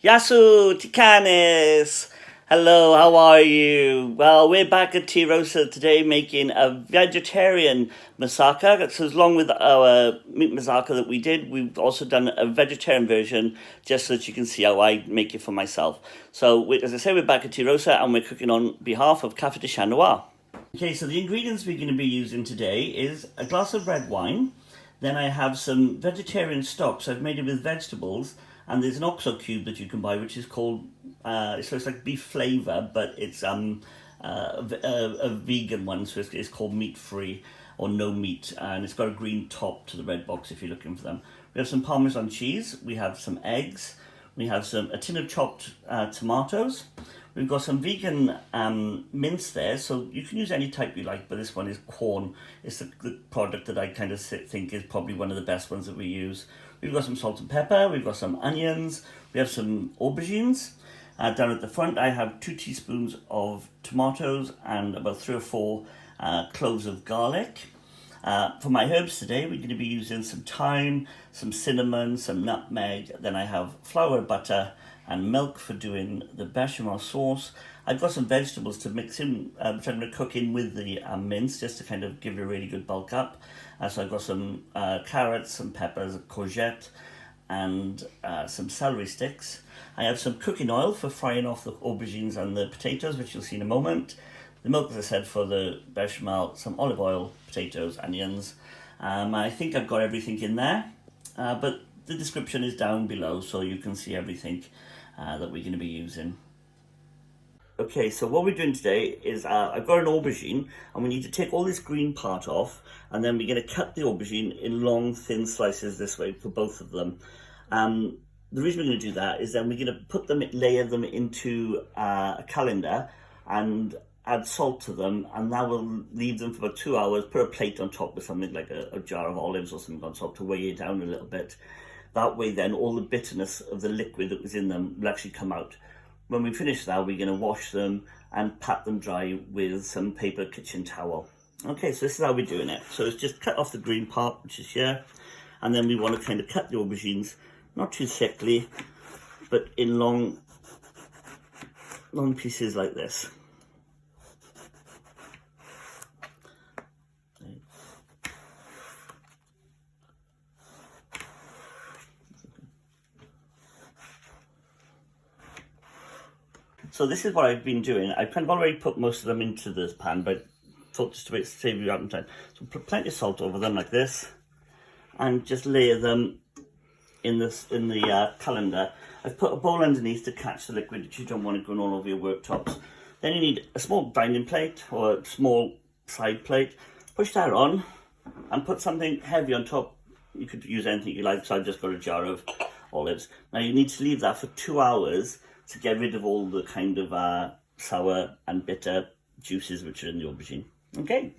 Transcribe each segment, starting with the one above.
Yasu Tikanes! Hello, how are you? Well, we're back at Tea Rosa today making a vegetarian moussaka. So along with our meat moussaka that we did, we've also done a vegetarian version just so that you can see how I make it for myself. So, as I say, we're back at Tea Rosa and we're cooking on behalf of Café de Chat Noir. Okay, so the ingredients we're going to be using today is a glass of red wine. Then I have some vegetarian stock, so I've made it with vegetables. And there's an oxo cube that you can buy, which is called, so it's like beef flavour, but it's a vegan one, so it's called meat-free or no meat. And it's got a green top to the red box if you're looking for them. We have some Parmesan cheese, we have some eggs, we have a tin of chopped tomatoes. We've got some vegan mince there, so you can use any type you like, but this one is quorn. It's the product that I kind of think is probably one of the best ones that we use. We've got some salt and pepper, we've got some onions, we have some aubergines. Down at the front I have 2 teaspoons of tomatoes and about 3 or 4 cloves of garlic. For my herbs today, we're going to be using some thyme, some cinnamon, some nutmeg. Then I have flour, butter and milk for doing the bechamel sauce. I've got some vegetables to mix in, which I'm going to cook in with the mince, just to kind of give it a really good bulk up. So I've got some carrots, some peppers, a courgette, and some celery sticks. I have some cooking oil for frying off the aubergines and the potatoes, which you'll see in a moment. The milk, as I said, for the bechamel, some olive oil, potatoes, onions. I think I've got everything in there, but the description is down below, so you can see everything that we're going to be using. Okay, so what we're doing today is I've got an aubergine, and we need to take all this green part off, and then we're going to cut the aubergine in long, thin slices this way for both of them. The reason we're going to do that is then we're going to layer them into a colander and add salt to them, and that will leave them for about 2 hours. Put a plate on top with something like a jar of olives or something on top to weigh it down a little bit. That way then all the bitterness of the liquid that was in them will actually come out. When we finish that, we're going to wash them and pat them dry with some paper kitchen towel. Okay, so this is how we're doing it. So it's just cut off the green part, which is here, and then we want to kind of cut the aubergines, not too thickly, but in long pieces like this. So this is what I've been doing. I've kind of already put most of them into this pan, but thought just to save you out time. So put plenty of salt over them like this, and just layer them in the colander. I've put a bowl underneath to catch the liquid that you don't want it going all over your worktops. Then you need a small dining plate or a small side plate. Push that on and put something heavy on top. You could use anything you like, so I've just got a jar of olives. Now you need to leave that for 2 hours to get rid of all the kind of sour and bitter juices which are in the aubergine. Okay.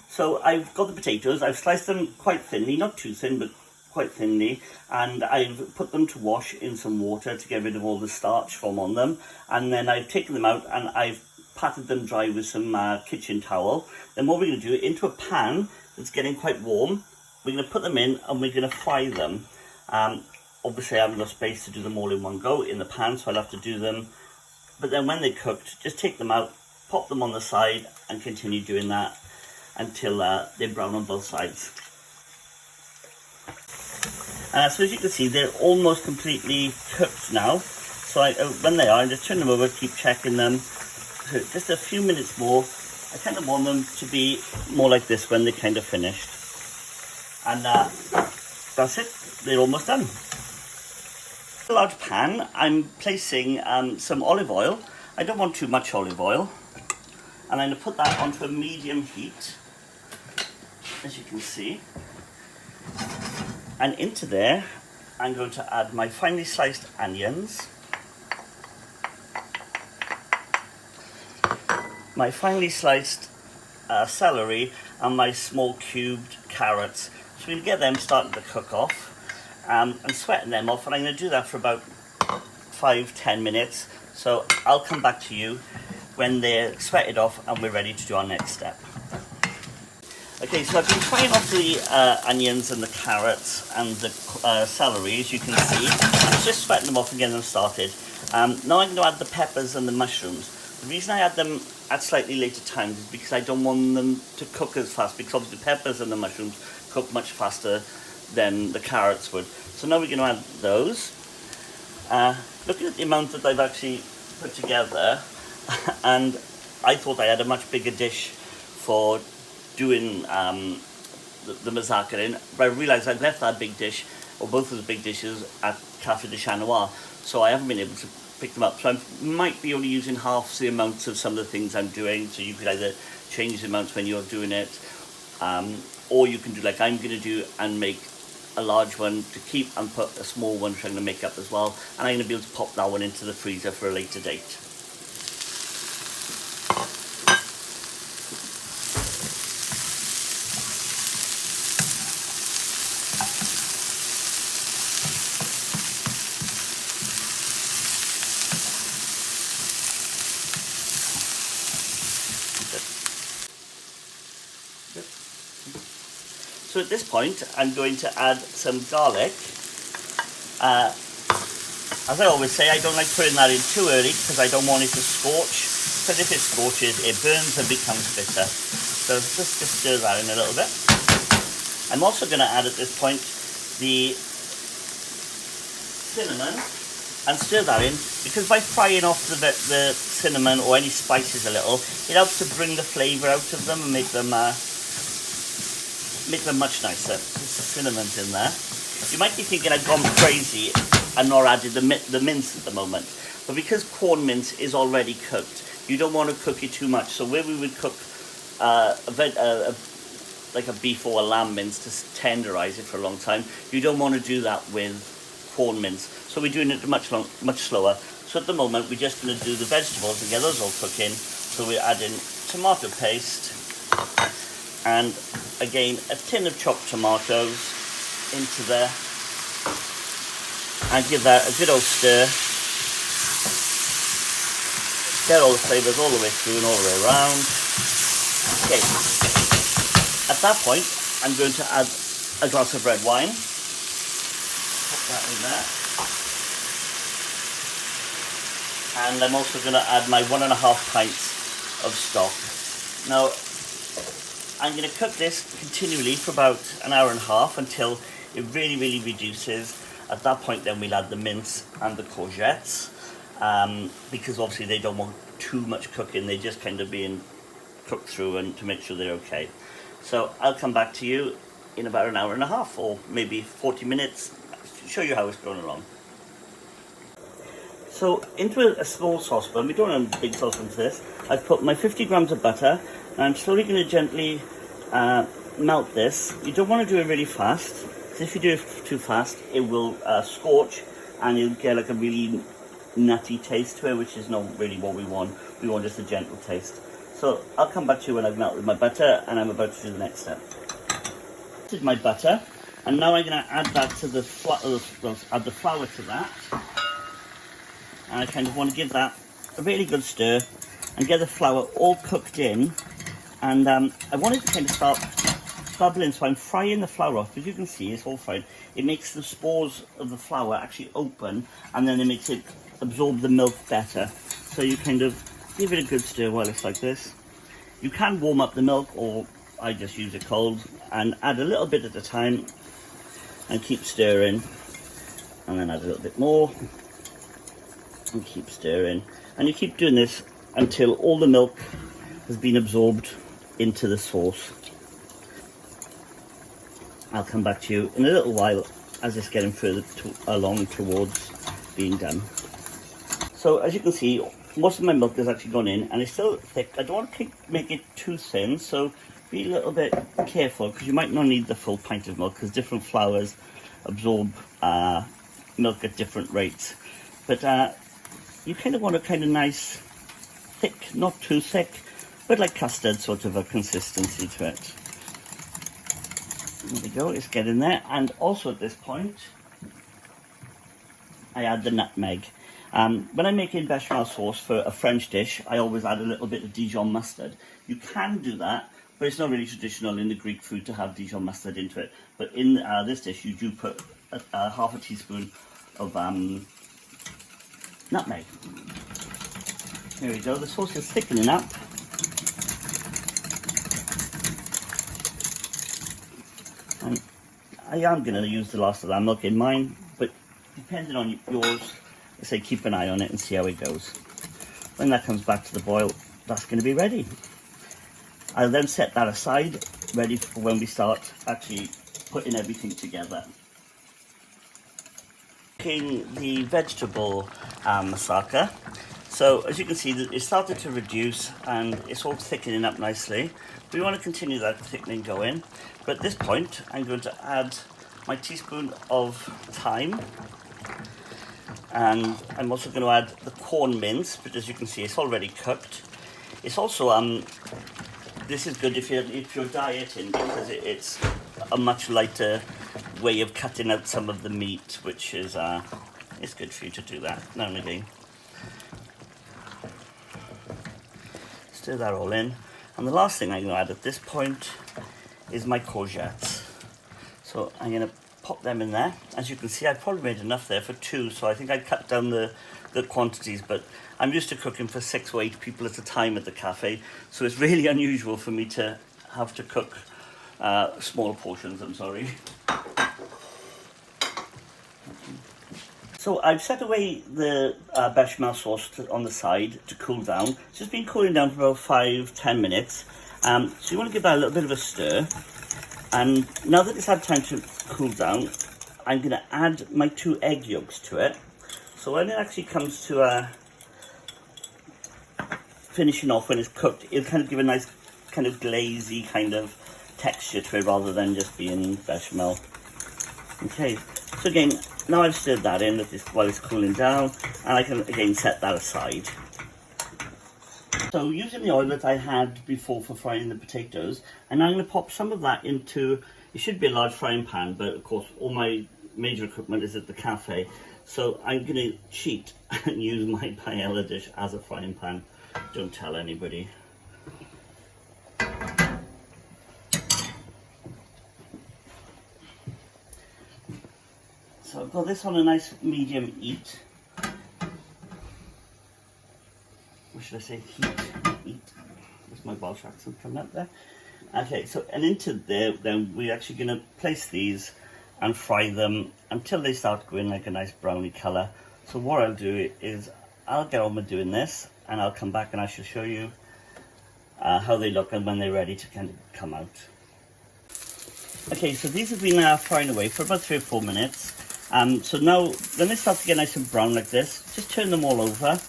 So I've got the potatoes. I've sliced them quite thinly, not too thin, but quite thinly. And I've put them to wash in some water to get rid of all the starch from on them. And then I've taken them out and I've patted them dry with some kitchen towel. Then what we're going to do, into a pan that's getting quite warm, we're going to put them in and we're going to fry them. Obviously I haven't got space to do them all in one go in the pan, so I'll have to do them. But then when they're cooked, just take them out, pop them on the side, and continue doing that until they're brown on both sides. So as you can see, they're almost completely cooked now. So when they are, I just turn them over, keep checking them. So just a few minutes more. I kind of want them to be more like this when they're kind of finished. And that's it, they're almost done. A large pan, I'm placing some olive oil. I don't want too much olive oil, and I'm going to put that onto a medium heat, as you can see. And into there I'm going to add my finely sliced onions, my finely sliced celery, and my small cubed carrots. So we'll get them starting to cook off. And sweating them off, and I'm going to do that for about 5-10 minutes. So I'll come back to you when they're sweated off and we're ready to do our next step. Okay, so I've been frying off the onions and the carrots and the celery, as you can see. I'm just sweating them off and getting them started. Now I'm going to add the peppers and the mushrooms. The reason I add them at slightly later times is because I don't want them to cook as fast, because obviously the peppers and the mushrooms cook much faster than the carrots would. So now we're going to add those. Looking at the amount that I've actually put together, and I thought I had a much bigger dish for doing the moussaka in, but I realised I've left that big dish, or both of the big dishes, at Cafe de Chat Noir, so I haven't been able to pick them up. So I might be only using half the amounts of some of the things I'm doing, so you could either change the amounts when you're doing it, or you can do like I'm going to do and make a large one to keep and put a small one which I'm going to make up as well, and I'm going to be able to pop that one into the freezer for a later date. So at this point, I'm going to add some garlic. As I always say, I don't like putting that in too early because I don't want it to scorch. Because if it scorches, it burns and becomes bitter. So just stir that in a little bit. I'm also going to add at this point the cinnamon and stir that in, because by frying off the cinnamon or any spices a little, it helps to bring the flavour out of them and make them much nicer. The cinnamon's in there. You might be thinking I've gone crazy and not added the mince at the moment, but because corn mince is already cooked, you don't want to cook it too much. So where we would cook like a beef or a lamb mince to tenderize it for a long time, you don't want to do that with corn mince. So we're doing it much slower. So at the moment we're just going to do the vegetables and get those all cooking. So we're adding tomato paste, and again a tin of chopped tomatoes into there, and give that a good old stir. Get all the flavours all the way through and all the way around. Okay, at that point I'm going to add a glass of red wine. Put that in there. And I'm also going to add my 1.5 pints of stock. Now I'm going to cook this continually for about an hour and a half until it really reduces. At that point then we'll add the mince and the courgettes, because obviously they don't want too much cooking, they're just kind of being cooked through and to make sure they're okay. So I'll come back to you in about an hour and a half or maybe 40 minutes to show you how it's going along. So into a small saucepan, we don't have a big saucepan for this, I've put my 50 grams of butter, and I'm slowly going to gently melt this. You don't want to do it really fast, because if you do it too fast it will scorch and you'll get like a really nutty taste to it, which is not really what we want. We want just a gentle taste. So I'll come back to you when I've melted my butter and I'm about to do the next step. This is my butter, and now I'm going to add that to the add the flour to that. And I kind of want to give that a really good stir and get the flour all cooked in. And I want it to kind of start bubbling, so I'm frying the flour off. As you can see, it's all fried. It makes the spores of the flour actually open, and then it makes it absorb the milk better. So you kind of give it a good stir while it's like this. You can warm up the milk, or I just use it cold, and add a little bit at a time and keep stirring, and then add a little bit more and keep stirring, and you keep doing this until all the milk has been absorbed into the sauce. I'll come back to you in a little while as it's getting further along towards being done. So as you can see, most of my milk has actually gone in and it's still thick. I don't want to make it too thin, so be a little bit careful, because you might not need the full pint of milk, because different flours absorb milk at different rates. But you kind of want a kind of nice thick, not too thick, but like custard sort of a consistency to it. There we go, it's getting there. And also at this point I add the nutmeg. When I'm making bechamel sauce for a French dish, I always add a little bit of Dijon mustard. You can do that but it's not really traditional in the Greek food to have Dijon mustard into it. But in this dish, you do put half a teaspoon of nutmeg. There we go, the sauce is thickening up. And I am going to use the last of that milk in mine, but depending on yours, I say keep an eye on it and see how it goes. When that comes back to the boil, that's going to be ready. I'll then set that aside, ready for when we start actually putting everything together. Cooking the vegetable moussaka. So as you can see, it started to reduce and it's all thickening up nicely. We want to continue that thickening going, but at this point I'm going to add my teaspoon of thyme, and I'm also going to add the quorn mince, but as you can see it's already cooked. It's also this is good if you're dieting, because it's a much lighter way of cutting out some of the meat, which is it's good for you to do that now and again. Stir that all in, and the last thing I'm going to add at this point is my courgettes. So I'm going to pop them in there. As you can see, I've probably made enough there for 2, so I think I cut down the quantities, but I'm used to cooking for 6 or 8 people at a time at the cafe, so it's really unusual for me to have to cook small portions, I'm sorry. So I've set away the bechamel sauce on the side to cool down. It's just been cooling down for about 5-10 minutes. So you want to give that a little bit of a stir. And now that it's had time to cool down, I'm going to add my 2 egg yolks to it. So when it actually comes to finishing off, when it's cooked, it'll kind of give a nice kind of glazy kind of texture to it rather than just being bechamel. Okay, so again, now I've stirred that in while it's cooling down, and I can again set that aside. So using the oil that I had before for frying the potatoes, and I'm going to pop some of that into, it should be a large frying pan, but of course all my major equipment is at the cafe. So I'm going to cheat and use my paella dish as a frying pan. Don't tell anybody. So I've got this on a nice medium heat. What should I say? Heat. There's my Welsh accent coming up there. Okay, so and into there, then we're actually going to place these and fry them until they start going like a nice browny colour. So what I'll do is I'll get on with doing this, and I'll come back and I shall show you how they look and when they're ready to kind of come out. Okay, so these have been frying away for about 3 or 4 minutes. So now when they start to get nice and brown like this, just turn them all over.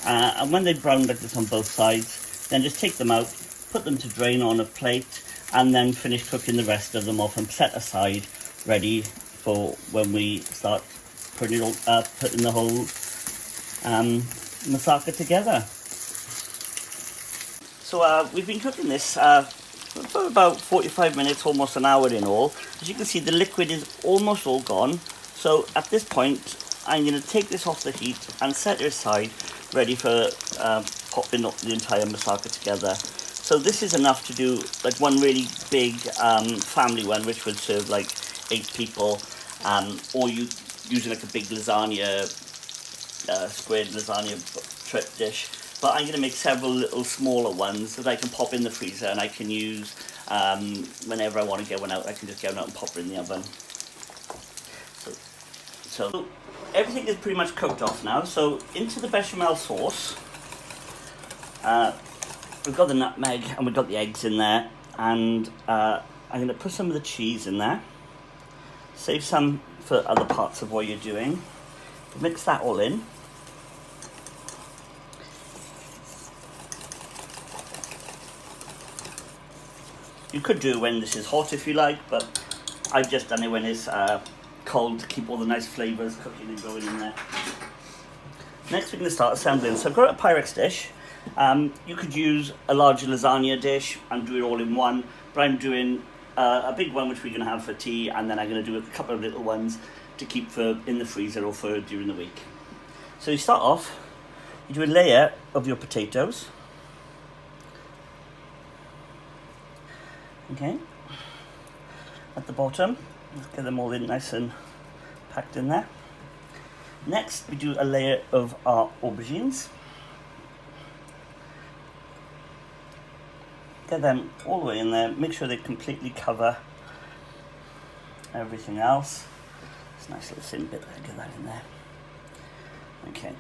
And when they brown like this on both sides, then just take them out, put them to drain on a plate, and then finish cooking the rest of them off and set aside, ready for when we start putting the whole moussaka together. So we've been cooking this for about 45 minutes, almost an hour in all. As you can see, the liquid is almost all gone. So at this point, I'm going to take this off the heat and set it aside, ready for popping up the entire moussaka together. So this is enough to do like one really big family one, which would serve like 8 people, or you using like a big lasagna, squared lasagna trip dish. But I'm going to make several little smaller ones that I can pop in the freezer, and I can use whenever I want to get one out. I can just get one out and pop it in the oven. So everything is pretty much cooked off now. So into the bechamel sauce, we've got the nutmeg and we've got the eggs in there, and I'm going to put some of the cheese in there. Save some for other parts of what you're doing. Mix that all in. You could do it when this is hot if you like, but I've just done it when it's cold to keep all the nice flavours cooking and going in there. Next we're going to start assembling. So I've got a Pyrex dish. You could use a larger lasagna dish and do it all in one, but I'm doing a big one which we're going to have for tea, and then I'm going to do a couple of little ones to keep for in the freezer or for during the week. So you start off, you do a layer of your potatoes. Okay, at the bottom, let's get them all in nice and packed in there. Next, we do a layer of our aubergines. Get them all the way in there, make sure they completely cover everything else. It's a nice little thin bit there, get that in there. Okay.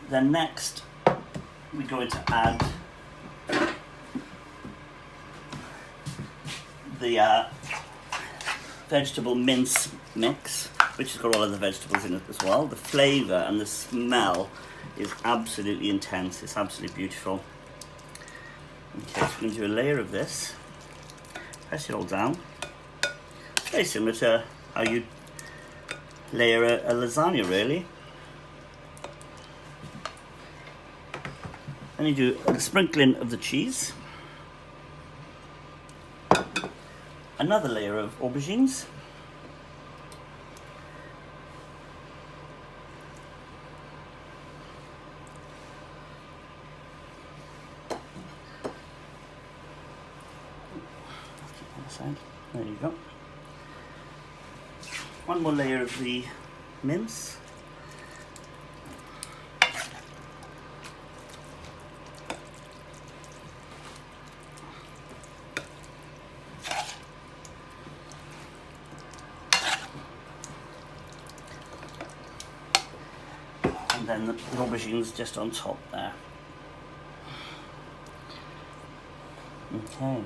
Then next, we're going to add the vegetable mince mix, which has got all of the vegetables in it as well. The flavour and the smell is absolutely intense. It's absolutely beautiful. Okay, so we're going to do a layer of this. Press it all down. It's very similar to how you layer a lasagna, really. Then you do a sprinkling of the cheese. Another layer of aubergines. There you go. One more layer of the mince. And then the aubergines just on top there. Okay.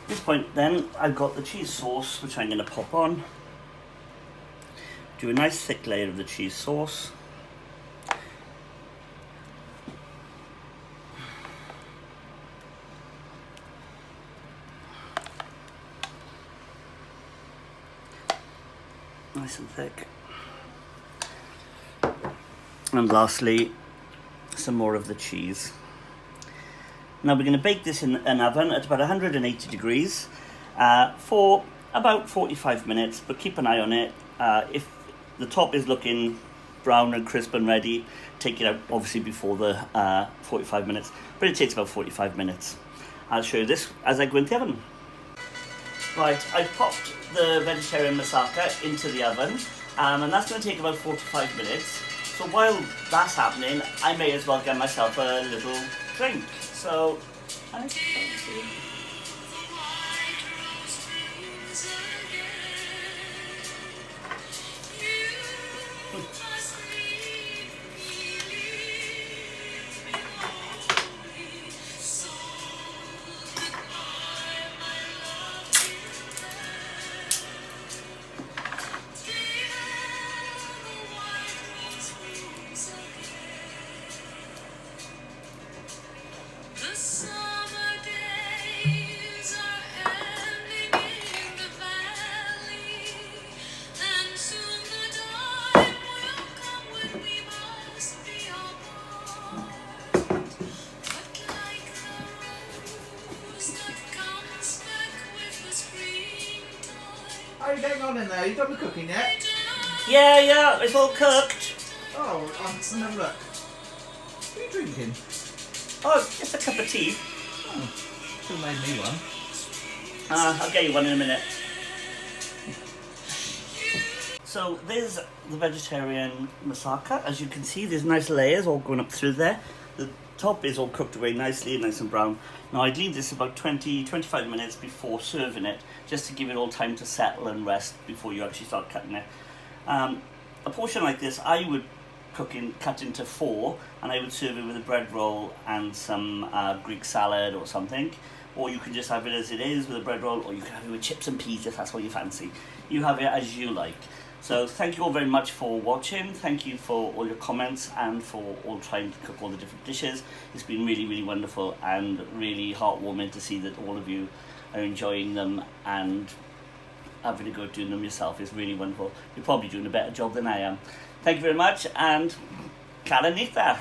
At this point then, I've got the cheese sauce, which I'm going to pop on. Do a nice thick layer of the cheese sauce. Nice and thick. And lastly, some more of the cheese. Now we're going to bake this in an oven at about 180 degrees for about 45 minutes, but keep an eye on it. If the top is looking brown and crisp and ready, take it out obviously before the 45 minutes, but it takes about 45 minutes. I'll show you this as I go into the oven. Right, I've popped the vegetarian moussaka into the oven, and that's going to take about 4 to 5 minutes. So while that's happening, I may as well get myself a little drink. So, I see. How are you getting on in there? You done the cooking yet? Yeah, it's all cooked. Oh, let's have a look. What are you drinking? Oh, just a cup of tea. Oh, still made me one. I'll get you one in a minute. So there's the vegetarian moussaka. As you can see, there's nice layers all going up through there. The top is all cooked away nicely, nice and brown. Now I'd leave this about 20-25 minutes before serving it, just to give it all time to settle and rest before you actually start cutting it. A portion like this I would cut into 4, and I would serve it with a bread roll and some Greek salad or something. Or you can just have it as it is with a bread roll, or you can have it with chips and peas if that's what you fancy. You have it as you like. So thank you all very much for watching. Thank you for all your comments and for all trying to cook all the different dishes. It's been really, really wonderful and really heartwarming to see that all of you are enjoying them and having a go at doing them yourself. It's really wonderful. You're probably doing a better job than I am. Thank you very much, and Cara Nita.